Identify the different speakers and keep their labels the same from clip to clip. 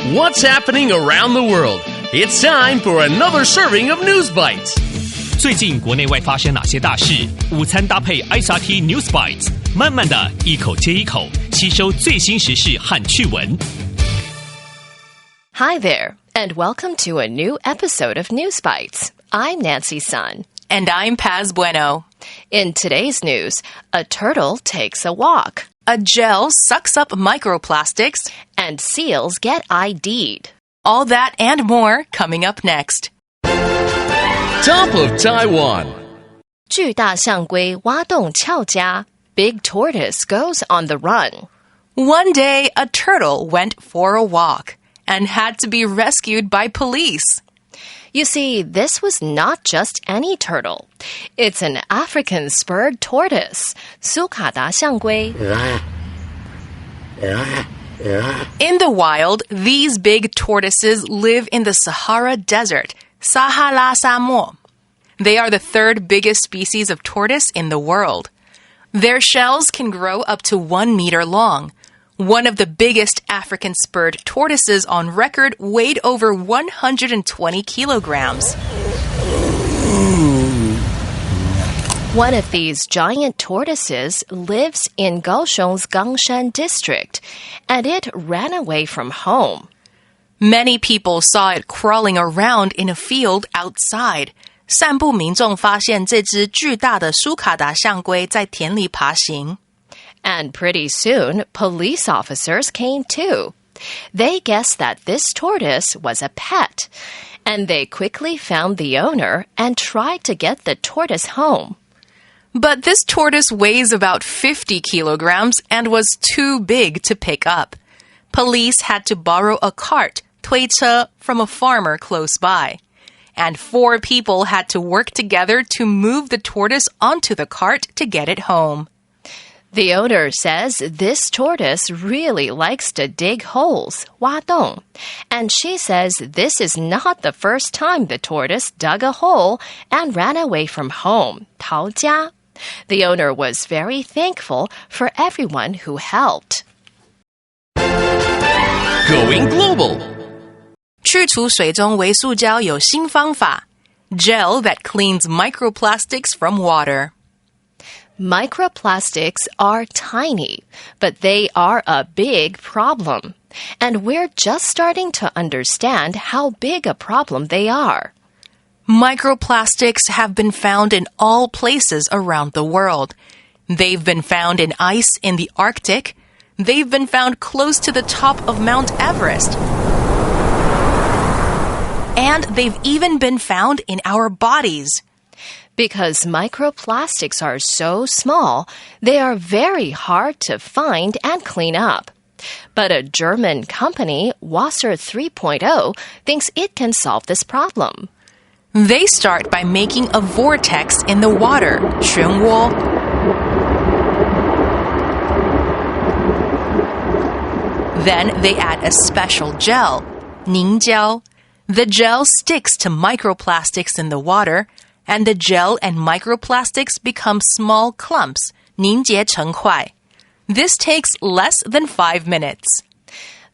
Speaker 1: What's happening around the world? It's time for another serving of News Bites.
Speaker 2: 最近国内外发生哪些大事？午餐搭配 ICT News Bites， 慢慢的一口接一口吸收最新时事和趣闻。
Speaker 3: Hi there, and welcome to a new episode of News Bites. I'm Nancy Sun.
Speaker 4: And I'm Paz Bueno.
Speaker 3: In today's news, a turtle takes a walk.
Speaker 4: A gel sucks up microplastics.
Speaker 3: And seals get ID'd.
Speaker 4: All that and more coming up next.
Speaker 1: Top of Taiwan.
Speaker 3: 巨大象龟挖洞翘家. Big tortoise goes on the run.
Speaker 4: One day, a turtle went for a walk and had to be rescued by police.
Speaker 3: You see, this was not just any turtle. It's an African spurred tortoise, 苏卡达象龟.
Speaker 4: In the wild, these big tortoises live in the Sahara Desert, Sahara 沙漠. They are the third biggest species of tortoise in the world. Their shells can grow up to 1 meter long. One of the biggest African spurred tortoises on record weighed over 120 kilograms.
Speaker 3: One of these giant tortoises lives in Kaohsiung's Gangshan district, and it ran away from home.
Speaker 4: Many people saw it crawling around in a field outside. 散步民众发现这只巨大的苏卡达象龟在田里爬行。
Speaker 3: And pretty soon, police officers came too. They guessed that this tortoise was a pet, and they quickly found the owner and tried to get the tortoise home.
Speaker 4: But this tortoise weighs about 50 kilograms and was too big to pick up. Police had to borrow a cart, 推车, from a farmer close by. And 4 people had to work together to move the tortoise onto the cart to get it home.
Speaker 3: The owner says this tortoise really likes to dig holes, 挖洞, and she says this is not the first time the tortoise dug a hole and ran away from home, 逃家. The owner was very thankful for everyone who helped.
Speaker 1: Going global.
Speaker 4: 去除水中微塑胶有新方法 Gel that cleans microplastics from water.
Speaker 3: Microplastics are tiny, but they are a big problem. And we're just starting to understand how big a problem they are.
Speaker 4: Microplastics have been found in all places around the world. They've been found in ice in the Arctic. They've been found close to the top of Mount Everest. And they've even been found in our bodies.
Speaker 3: Because microplastics are so small, they are very hard to find and clean up. But a German company, Wasser 3.0, thinks it can solve this problem.
Speaker 4: They start by making a vortex in the water, 漩涡. Then they add a special gel, 凝胶. The gel sticks to microplastics in the water, and the gel and microplastics become small clumps, 凝结成块. This takes less than 5 minutes.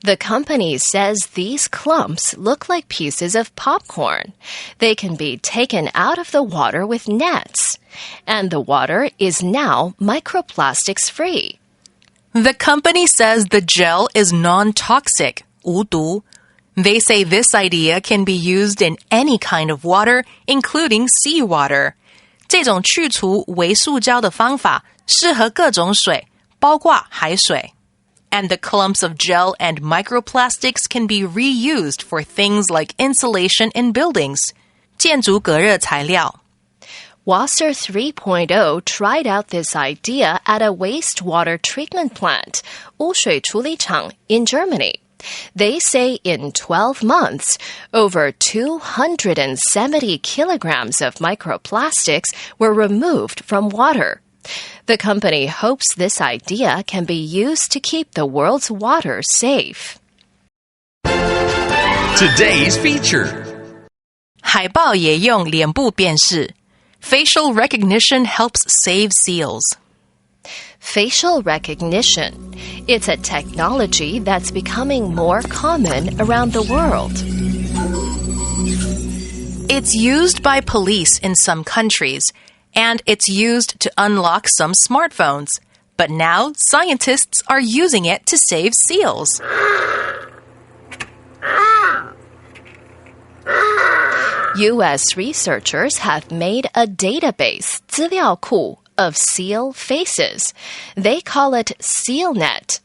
Speaker 3: The company says these clumps look like pieces of popcorn. They can be taken out of the water with nets. And the water is now microplastics free.
Speaker 4: The company says the gel is non-toxic, 无毒. They say this idea can be used in any kind of water, including seawater. 这种去除微塑胶的方法适合各种水，包括海水。And the clumps of gel and microplastics can be reused for things like insulation in buildings. 建筑隔热材料。
Speaker 3: Wasser 3.0 tried out this idea at a wastewater treatment plant, 污水处理厂, in Germany. They say in 12 months, over 270 kilograms of microplastics were removed from water. The company hopes this idea can be used to keep the world's water safe.
Speaker 1: Today's feature.
Speaker 4: 海豹也用脸部辨识. Facial recognition helps save seals.
Speaker 3: Facial recognition. It's a technology that's becoming more common around the world.
Speaker 4: It's used by police in some countries, and it's used to unlock some smartphones. But now, scientists are using it to save seals.
Speaker 3: U.S. researchers have made a database, 资料库, of seal faces. They call it SealNet.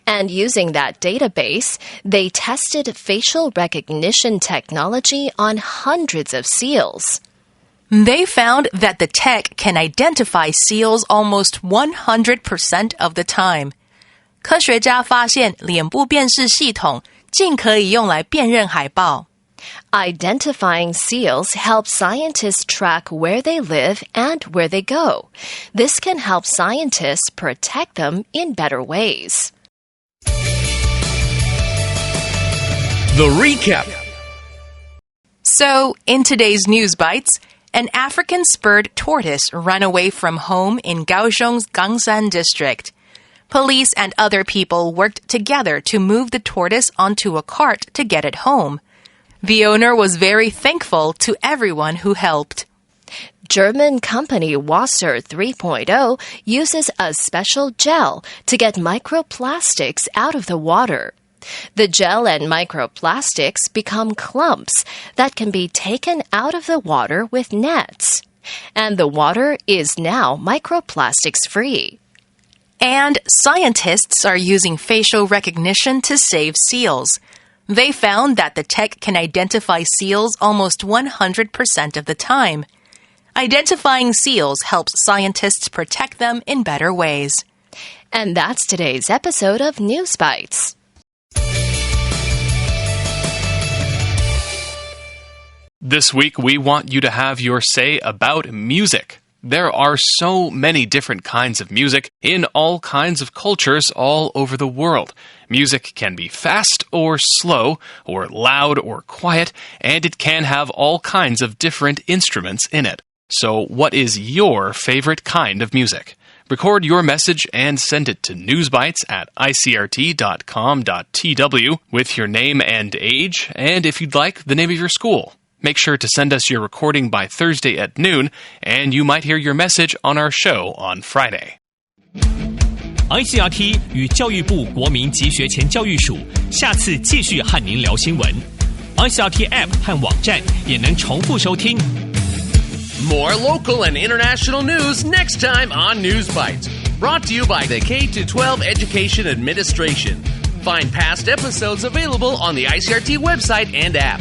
Speaker 3: And using that database, they tested facial recognition technology on hundreds of seals.
Speaker 4: They found that the tech can identify seals almost 100% of the time. 科学家发现脸部辨识系统竟可以用来辨认海豹。
Speaker 3: Identifying seals helps scientists track where they live and where they go. This can help scientists protect them in better ways.
Speaker 1: The recap.
Speaker 4: So, in today's News Bites, an African spurred tortoise ran away from home in Kaohsiung's Gangsan district. Police and other people worked together to move the tortoise onto a cart to get it home. The owner was very thankful to everyone who helped.
Speaker 3: German company Wasser 3.0 uses a special gel to get microplastics out of the water. The gel and microplastics become clumps that can be taken out of the water with nets. And the water is now microplastics free.
Speaker 4: And scientists are using facial recognition to save seals. They found that the tech can identify seals almost 100% of the time. Identifying seals helps scientists protect them in better ways.
Speaker 3: And that's today's episode of News Bites.
Speaker 5: This week, we want you to have your say about music. There are so many different kinds of music in all kinds of cultures all over the world. Music can be fast or slow, or loud or quiet, and it can have all kinds of different instruments in it. So, what is your favorite kind of music? Record your message and send it to newsbites@icrt.com.tw with your name and age, and if you'd like, the name of your school. Make sure to send us your recording by Thursday at noon, and you might hear your message on our show on Friday.
Speaker 2: ICRT 与教育部国民及学前教育署下次继续和您聊新闻。ICRT App 和网站也能重复收听。
Speaker 1: More local and international news next time on News Bites. Brought to you by the K-12 Education Administration. Find past episodes available on the ICRT website and app.